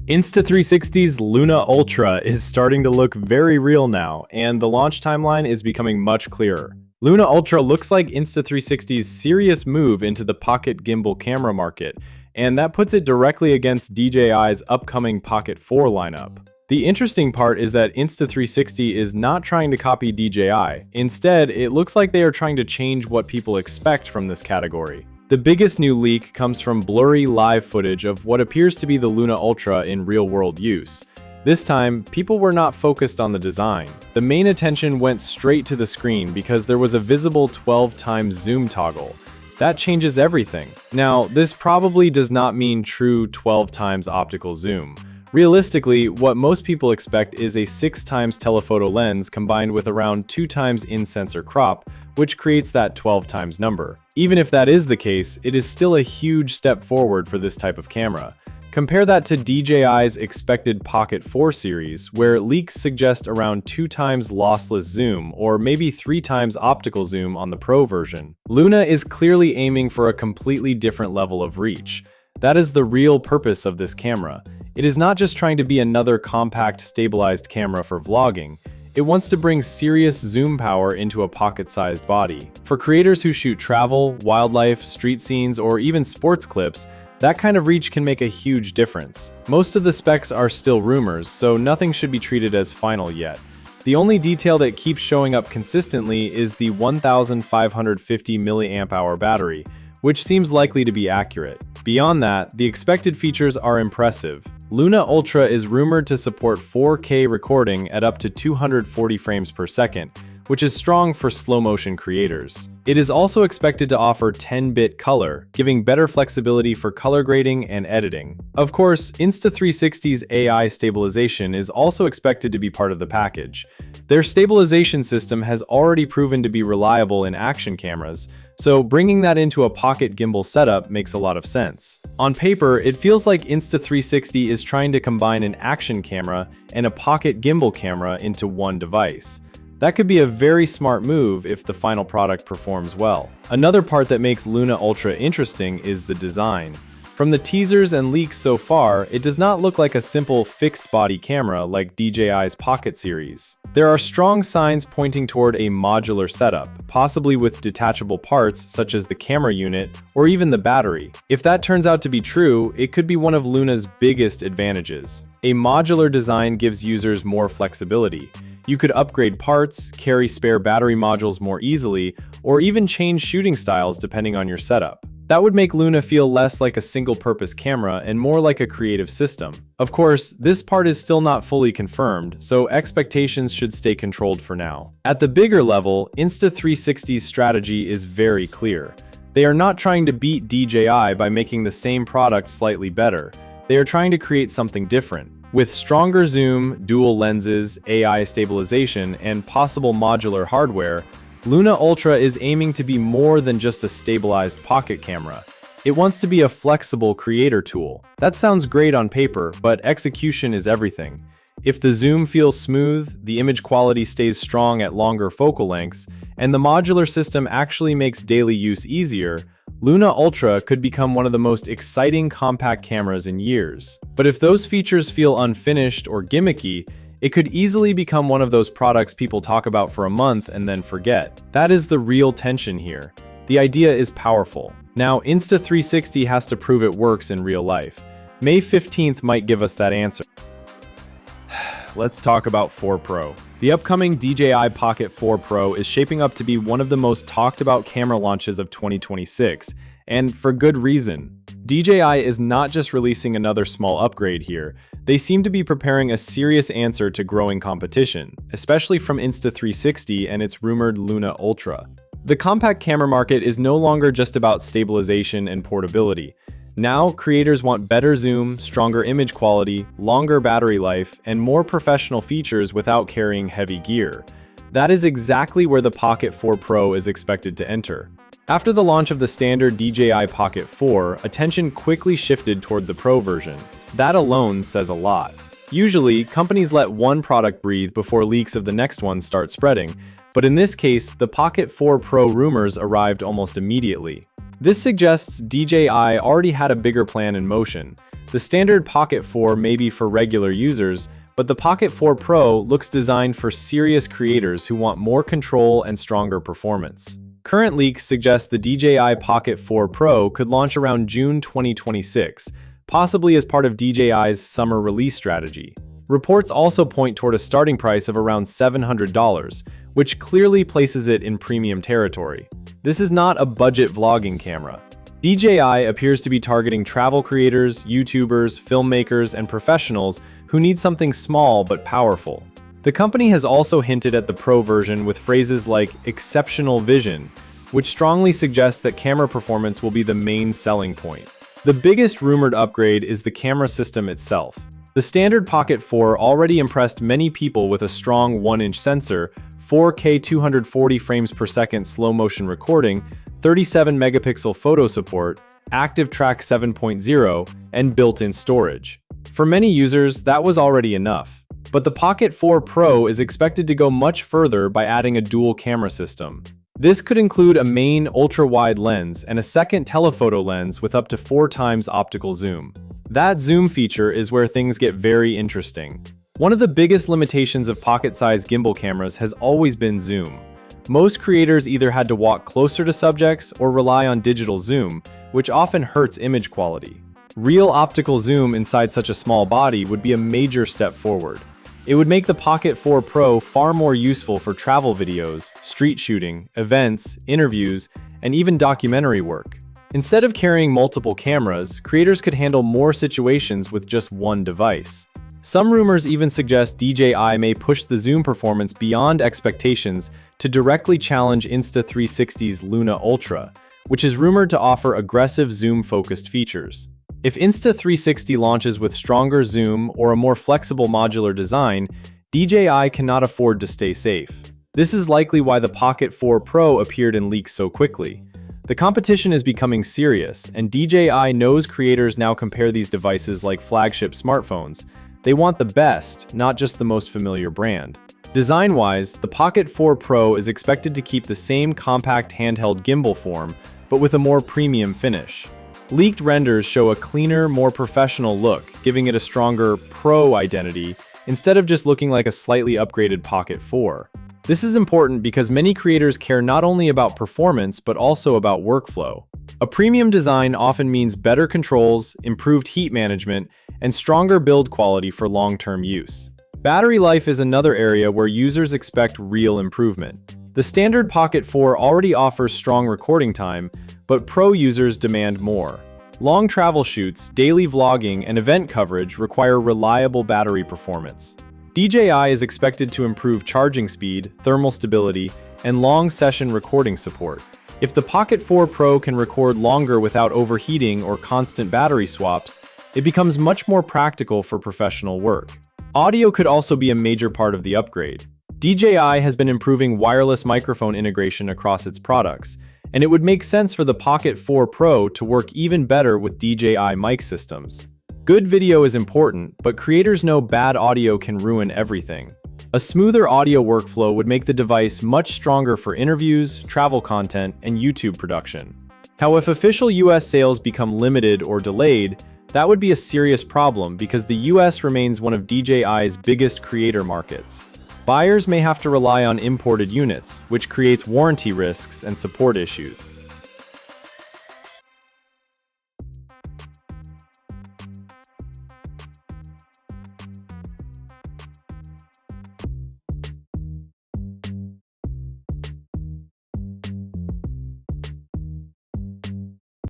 Insta360's Luna Ultra is starting to look very real now, and the launch timeline is becoming much clearer. Luna Ultra looks like Insta360's serious move into the pocket gimbal camera market, and that puts it directly against DJI's upcoming Pocket 4 lineup. The interesting part is that Insta360 is not trying to copy DJI. Instead, it looks like they are trying to change what people expect from this category. The biggest new leak comes from blurry live footage of what appears to be the Luna Ultra in real-world use. This time, people were not focused on the design. The main attention went straight to the screen because there was a visible 12x zoom toggle. That changes everything. Now, this probably does not mean true 12x optical zoom. Realistically, what most people expect is a 6x telephoto lens combined with around 2x in-sensor crop, which creates that 12x number. Even if that is the case, it is still a huge step forward for this type of camera. Compare that to DJI's expected Pocket 4 series, where leaks suggest around 2x lossless zoom, or maybe 3x optical zoom on the Pro version. Luna is clearly aiming for a completely different level of reach. That is the real purpose of this camera. It is not just trying to be another compact, stabilized camera for vlogging. It wants to bring serious zoom power into a pocket-sized body. For creators who shoot travel, wildlife, street scenes, or even sports clips, that kind of reach can make a huge difference. Most of the specs are still rumors, so nothing should be treated as final yet. The only detail that keeps showing up consistently is the 1550 mAh battery, which seems likely to be accurate. Beyond that, the expected features are impressive. Luna Ultra is rumored to support 4K recording at up to 240 frames per second, which is strong for slow-motion creators. It is also expected to offer 10-bit color, giving better flexibility for color grading and editing. Of course, Insta360's AI stabilization is also expected to be part of the package. Their stabilization system has already proven to be reliable in action cameras, so bringing that into a pocket gimbal setup makes a lot of sense. On paper, it feels like Insta360 is trying to combine an action camera and a pocket gimbal camera into one device. That could be a very smart move if the final product performs well. Another part that makes Luna Ultra interesting is the design. From the teasers and leaks so far, it does not look like a simple fixed-body camera like DJI's Pocket series. There are strong signs pointing toward a modular setup, possibly with detachable parts such as the camera unit or even the battery. If that turns out to be true, it could be one of Luna's biggest advantages. A modular design gives users more flexibility. You could upgrade parts, carry spare battery modules more easily, or even change shooting styles depending on your setup. That would make Luna feel less like a single-purpose camera and more like a creative system. Of course, this part is still not fully confirmed, so expectations should stay controlled for now. At the bigger level, Insta360's strategy is very clear. They are not trying to beat DJI by making the same product slightly better. They are trying to create something different. With stronger zoom, dual lenses, AI stabilization, and possible modular hardware, Luna Ultra is aiming to be more than just a stabilized pocket camera. It wants to be a flexible creator tool. That sounds great on paper, but execution is everything. If the zoom feels smooth, the image quality stays strong at longer focal lengths, and the modular system actually makes daily use easier, Luna Ultra could become one of the most exciting compact cameras in years. But if those features feel unfinished or gimmicky, it could easily become one of those products people talk about for a month and then forget. That is the real tension here. The idea is powerful. Now, Insta360 has to prove it works in real life. May 15th might give us that answer. Let's talk about 4 Pro. The upcoming DJI Pocket 4 Pro is shaping up to be one of the most talked about camera launches of 2026, and for good reason. DJI is not just releasing another small upgrade here. They seem to be preparing a serious answer to growing competition, especially from Insta360 and its rumored Luna Ultra. The compact camera market is no longer just about stabilization and portability. Now, creators want better zoom, stronger image quality, longer battery life, and more professional features without carrying heavy gear. That is exactly where the Pocket 4 Pro is expected to enter. After the launch of the standard DJI Pocket 4, attention quickly shifted toward the Pro version. That alone says a lot. Usually, companies let one product breathe before leaks of the next one start spreading, but in this case, the Pocket 4 Pro rumors arrived almost immediately. This suggests DJI already had a bigger plan in motion. The standard Pocket 4 may be for regular users, but the Pocket 4 Pro looks designed for serious creators who want more control and stronger performance. Current leaks suggest the DJI Pocket 4 Pro could launch around June 2026, possibly as part of DJI's summer release strategy. Reports also point toward a starting price of around $700, which clearly places it in premium territory. This is not a budget vlogging camera. DJI appears to be targeting travel creators, YouTubers, filmmakers, and professionals who need something small but powerful. The company has also hinted at the Pro version with phrases like exceptional vision, which strongly suggests that camera performance will be the main selling point. The biggest rumored upgrade is the camera system itself. The standard Pocket 4 already impressed many people with a strong 1-inch sensor, 4K 240 frames per second slow motion recording, 37 megapixel photo support, Active Track 7.0, and built-in storage. For many users, that was already enough. But the Pocket 4 Pro is expected to go much further by adding a dual camera system. This could include a main ultra-wide lens and a second telephoto lens with up to 4 times optical zoom. That zoom feature is where things get very interesting. One of the biggest limitations of pocket-sized gimbal cameras has always been zoom. Most creators either had to walk closer to subjects or rely on digital zoom, which often hurts image quality. Real optical zoom inside such a small body would be a major step forward. It would make the Pocket 4 Pro far more useful for travel videos, street shooting, events, interviews, and even documentary work. Instead of carrying multiple cameras, creators could handle more situations with just one device. Some rumors even suggest DJI may push the zoom performance beyond expectations to directly challenge Insta360's Luna Ultra, which is rumored to offer aggressive zoom-focused features. If Insta360 launches with stronger zoom or a more flexible modular design, DJI cannot afford to stay safe. This is likely why the Pocket 4 Pro appeared in leaks so quickly. The competition is becoming serious, and DJI knows creators now compare these devices like flagship smartphones. They want the best, not just the most familiar brand. Design-wise, the Pocket 4 Pro is expected to keep the same compact handheld gimbal form, but with a more premium finish. Leaked renders show a cleaner, more professional look, giving it a stronger Pro identity, instead of just looking like a slightly upgraded Pocket 4. This is important because many creators care not only about performance, but also about workflow. A premium design often means better controls, improved heat management, and stronger build quality for long-term use. Battery life is another area where users expect real improvement. The standard Pocket 4 already offers strong recording time, but Pro users demand more. Long travel shoots, daily vlogging, and event coverage require reliable battery performance. DJI is expected to improve charging speed, thermal stability, and long session recording support. If the Pocket 4 Pro can record longer without overheating or constant battery swaps, it becomes much more practical for professional work. Audio could also be a major part of the upgrade. DJI has been improving wireless microphone integration across its products, and it would make sense for the Pocket 4 Pro to work even better with DJI mic systems. Good video is important, but creators know bad audio can ruin everything. A smoother audio workflow would make the device much stronger for interviews, travel content, and YouTube production. Now, if official US sales become limited or delayed, that would be a serious problem because the US remains one of DJI's biggest creator markets. Buyers may have to rely on imported units, which creates warranty risks and support issues.